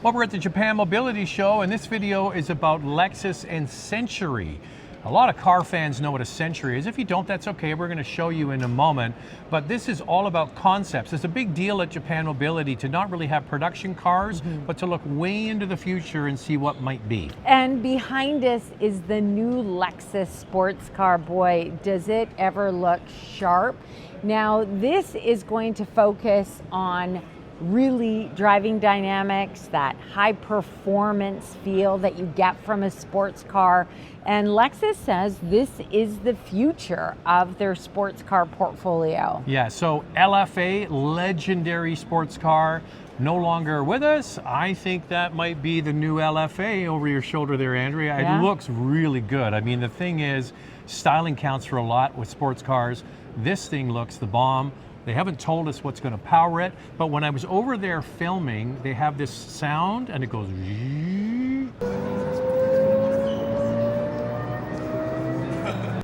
Well, we're at the Japan Mobility Show, and this video is about Lexus and Century. A lot of car fans know what a Century is. If you don't, that's okay. We're going to show you in a moment. But this is all about concepts. It's a big deal at Japan Mobility to not really have production cars, but to look way into the future and see what might be. And behind us is the new Lexus sports car. Boy, does it ever look sharp. Now, this is going to focus on really driving dynamics, that high performance feel that you get from a sports car. And Lexus says this is the future of their sports car portfolio. Yeah, so LFA, legendary sports car, no longer with us. I think that might be the new LFA over your shoulder there, Andrea. Yeah. It looks really good. I mean, the thing is, styling counts for a lot with sports cars. This thing looks the bomb. They haven't told us what's going to power it, but when I was over there filming, they have this sound and it goes.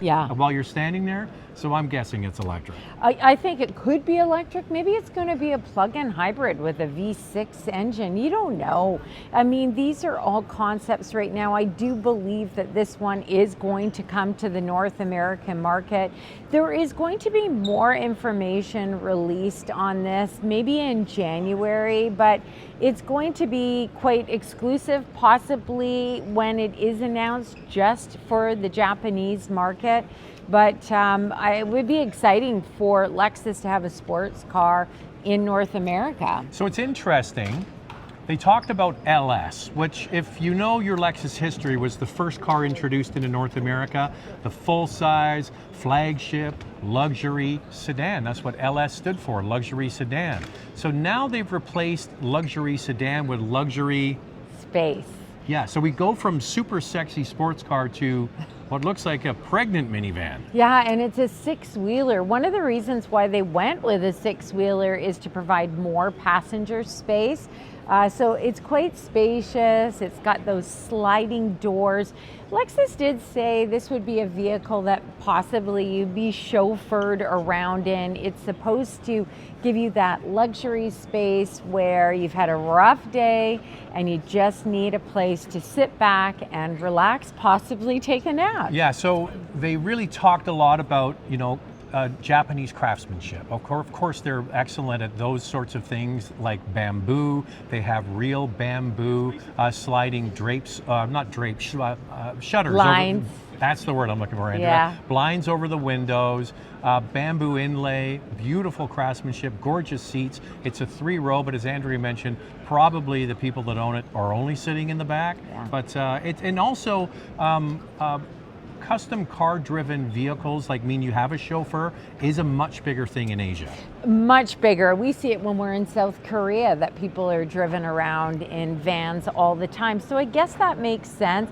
Yeah. While you're standing there, so I'm guessing it's electric. I think it could be electric. Maybe it's going to be a plug-in hybrid with a V6 engine. You don't know. I mean, these are all concepts right now. I do believe that this one is going to come to the North American market. There is going to be more information released on this, maybe in January, but it's going to be quite exclusive, possibly when it is announced just for the Japanese market. But it would be exciting for Lexus to have a sports car in North America. So it's interesting. They talked about LS, which, if you know your Lexus history, was the first car introduced into North America, the full-size, flagship, luxury sedan. That's what LS stood for, luxury sedan. So now they've replaced luxury sedan with luxury Space. Yeah, so we go from super sexy sports car to what looks like a pregnant minivan. Yeah, and it's a six-wheeler. One of the reasons why they went with a six-wheeler is to provide more passenger space. So it's quite spacious. It's got those sliding doors. Lexus did say this would be a vehicle that possibly you'd be chauffeured around in. It's supposed to give you that luxury space where you've had a rough day and you just need a place to sit back and relax, possibly take a nap. Yeah, so they really talked a lot about, Japanese craftsmanship. Of course, they're excellent at those sorts of things like bamboo. They have real bamboo sliding drapes, not drapes, shutters. Blinds. That's the word I'm looking for, Andrea. Yeah. Blinds over the windows, bamboo inlay, beautiful craftsmanship, gorgeous seats. It's a 3-row, but as Andrea mentioned, probably the people that own it are only sitting in the back. Yeah. But and also. Custom car-driven vehicles, like mean you have a chauffeur, is a much bigger thing in Asia. Much bigger. We see it when we're in South Korea, that people are driven around in vans all the time. So I guess that makes sense.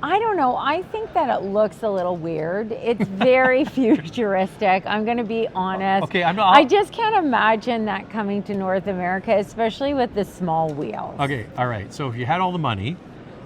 I don't know. I think that it looks a little weird. It's very futuristic. I'm going to be honest. Okay, I just can't imagine that coming to North America, especially with the small wheels. Okay, all right. So if you had all the money,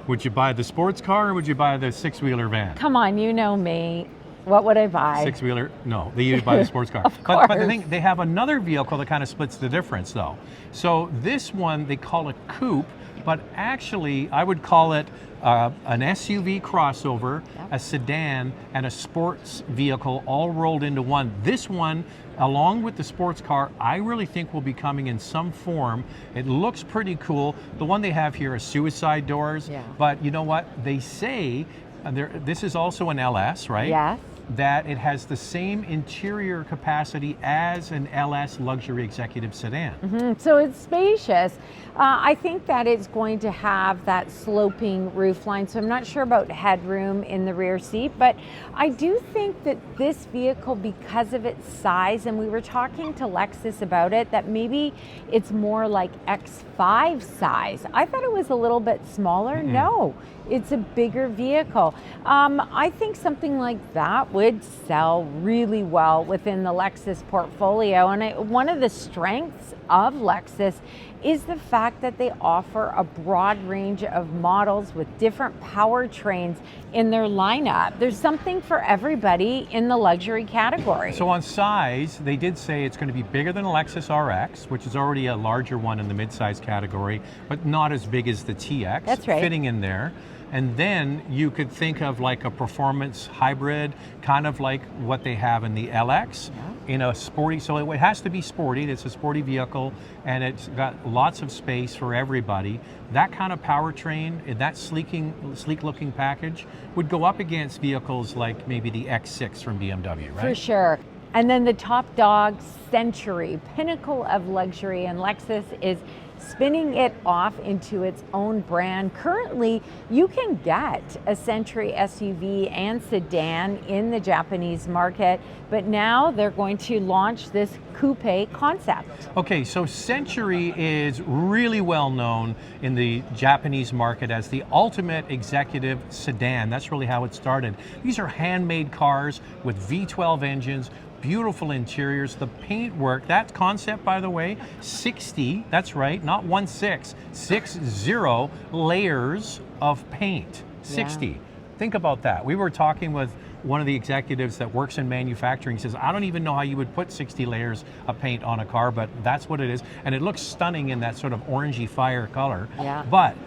would you buy the sports car or would you buy the six-wheeler van? Come on, you know me. What would I buy? Six-wheeler? No, you buy the sports car. Of course. But the thing, they have another vehicle that kind of splits the difference, though. So this one, they call it coupe, but actually, I would call it an SUV crossover, a sedan, and a sports vehicle all rolled into one. This one, along with the sports car, I really think will be coming in some form. It looks pretty cool. The one they have here is suicide doors, but you know what? They say, this is also an LS, right? Yes. That it has the same interior capacity as an LS luxury executive sedan. So it's spacious. I think that it's going to have that sloping roofline, so I'm not sure about headroom in the rear seat, but I do think that this vehicle, because of its size, and we were talking to Lexus about it, that maybe it's more like X5 size. I thought it was a little bit smaller. No, it's a bigger vehicle. I think something like that would sell really well within the Lexus portfolio. And one of the strengths of Lexus is the fact that they offer a broad range of models with different powertrains in their lineup. There's something for everybody in the luxury category. So on size, they did say it's going to be bigger than a Lexus RX, which is already a larger one in the midsize category, but not as big as the TX. That's right. Fitting in there. And then you could think of like a performance hybrid, kind of like what they have in the LX, in a sporty, so it has to be sporty, it's a sporty vehicle, and it's got lots of space for everybody. That kind of powertrain, that sleek looking package would go up against vehicles like maybe the X6 from BMW, right? For sure. And then the top dog, Century, pinnacle of luxury, and Lexus is spinning it off into its own brand. Currently, you can get a Century SUV and sedan in the Japanese market, but now they're going to launch this Coupe Concept. Okay, so Century is really well known in the Japanese market as the ultimate executive sedan. That's really how it started. These are handmade cars with V12 engines, beautiful interiors, the paint work, that concept, by the way, 60, that's right, not 16, 60 layers of paint, 60. Yeah. Think about that. We were talking with one of the executives that works in manufacturing. He says, I don't even know how you would put 60 layers of paint on a car, but that's what it is. And it looks stunning in that sort of orangey fire color. Yeah. But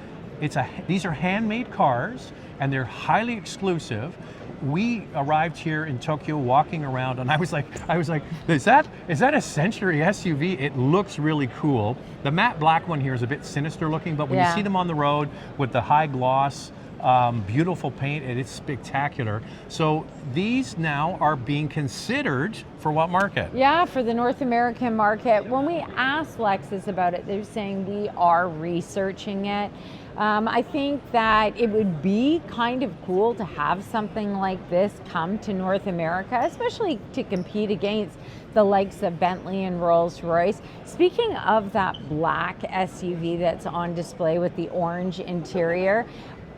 these are handmade cars, and they're highly exclusive. We arrived here in Tokyo walking around, and I was like, is that a Century SUV? It looks really cool. The matte black one here is a bit sinister looking, but when you see them on the road with the high gloss, beautiful paint, it's spectacular. So these now are being considered for what market? Yeah, for the North American market. When we asked Lexus about it, they're saying we are researching it. I think that it would be kind of cool to have something like this come to North America, especially to compete against the likes of Bentley and Rolls-Royce. Speaking of that black SUV that's on display with the orange interior,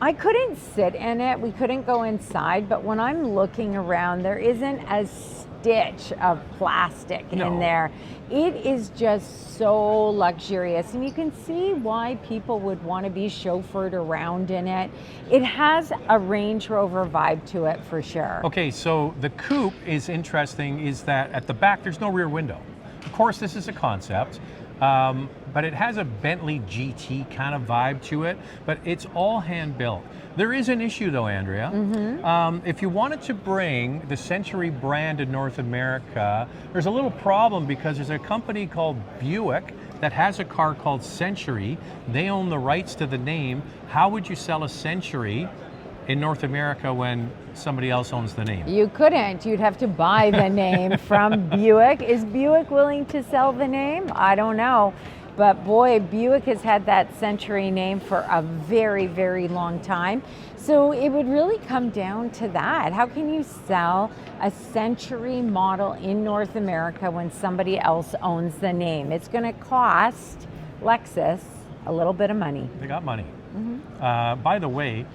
I couldn't sit in it, we couldn't go inside, but when I'm looking around, there isn't a stitch of plastic in there. It is just so luxurious, and you can see why people would want to be chauffeured around in it. It has a Range Rover vibe to it for sure. Okay, so the coupe is interesting, is that at the back there's no rear window. Of course, this is a concept. But it has a Bentley GT kind of vibe to it, but it's all hand built. There is an issue though, Andrea. If you wanted to bring the Century brand to North America, there's a little problem because there's a company called Buick that has a car called Century. They own the rights to the name. How would you sell a Century in North America when somebody else owns the name? You couldn't. You'd have to buy the name from Buick. Is Buick willing to sell the name? I don't know. But boy, Buick has had that Century name for a very, very long time. So it would really come down to that. How can you sell a Century model in North America when somebody else owns the name? It's going to cost Lexus a little bit of money. They got money. By the way,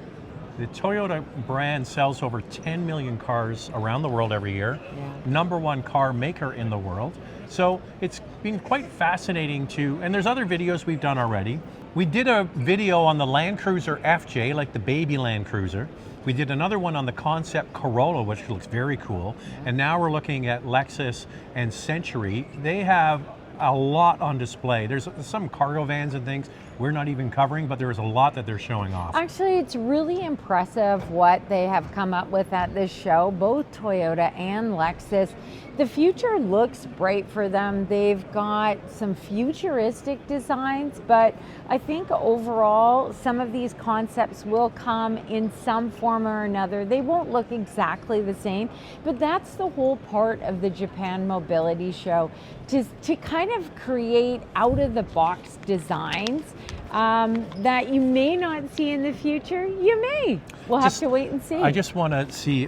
the Toyota brand sells over 10 million cars around the world every year. #1 car maker in the world. So it's been quite fascinating and there's other videos we've done already. We did a video on the Land Cruiser FJ, like the baby Land Cruiser. We did another one on the Concept Corolla, which looks very cool. And now we're looking at Lexus and Century. They have a lot on display. There's some cargo vans and things we're not even covering, but there is a lot that they're showing off. Actually, it's really impressive what they have come up with at this show, both Toyota and Lexus. The future looks bright for them. They've got some futuristic designs, but I think overall some of these concepts will come in some form or another. They won't look exactly the same, but that's the whole part of the Japan Mobility Show, to kind of create out-of-the-box designs that you may not see in the future. You may. We'll have to wait and see. I just want to see,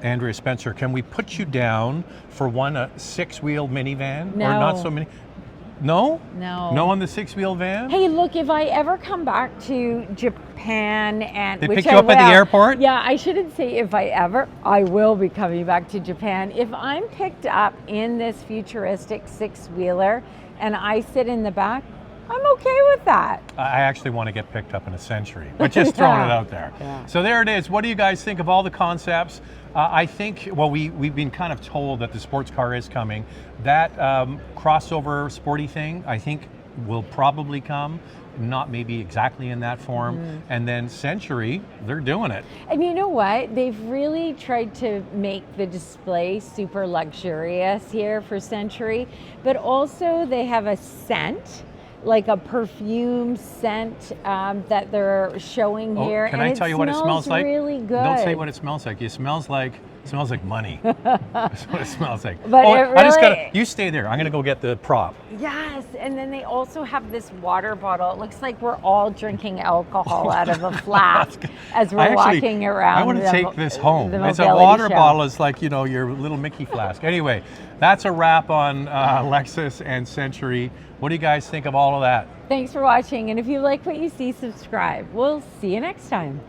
Andrea Spencer, can we put you down for a 6-wheel minivan? No. Or not so many? No? No. No on the 6-wheel van? Hey, look, if I ever come back to Japan and They which pick you I up at the will. airport? Yeah, I shouldn't say if I ever. I will be coming back to Japan. If I'm picked up in this futuristic 6-wheeler and I sit in the back, I'm okay with that. I actually want to get picked up in a Century, but just throwing it out there. Yeah. So there it is. What do you guys think of all the concepts? I think, well, we've been kind of told that the sports car is coming. That crossover sporty thing, I think, will probably come. Not maybe exactly in that form. And then Century, they're doing it. And you know what? They've really tried to make the display super luxurious here for Century, but also they have a scent, like a perfume scent that they're showing here. Can I tell you what it smells like? Really good. Don't say what it smells like. It smells like money. That's what it smells like. But it I just really- gotta. You stay there. I'm gonna go get the prop. Yes, and then they also have this water bottle. It looks like we're all drinking alcohol out of a flask as we're walking around. I want to take this home. the It's a mobility water show. bottle. It's like, you know, your little Mickey flask. Anyway, that's a wrap on Lexus and Century. What do you guys think of all of that? Thanks for watching, and if you like what you see, subscribe. We'll see you next time.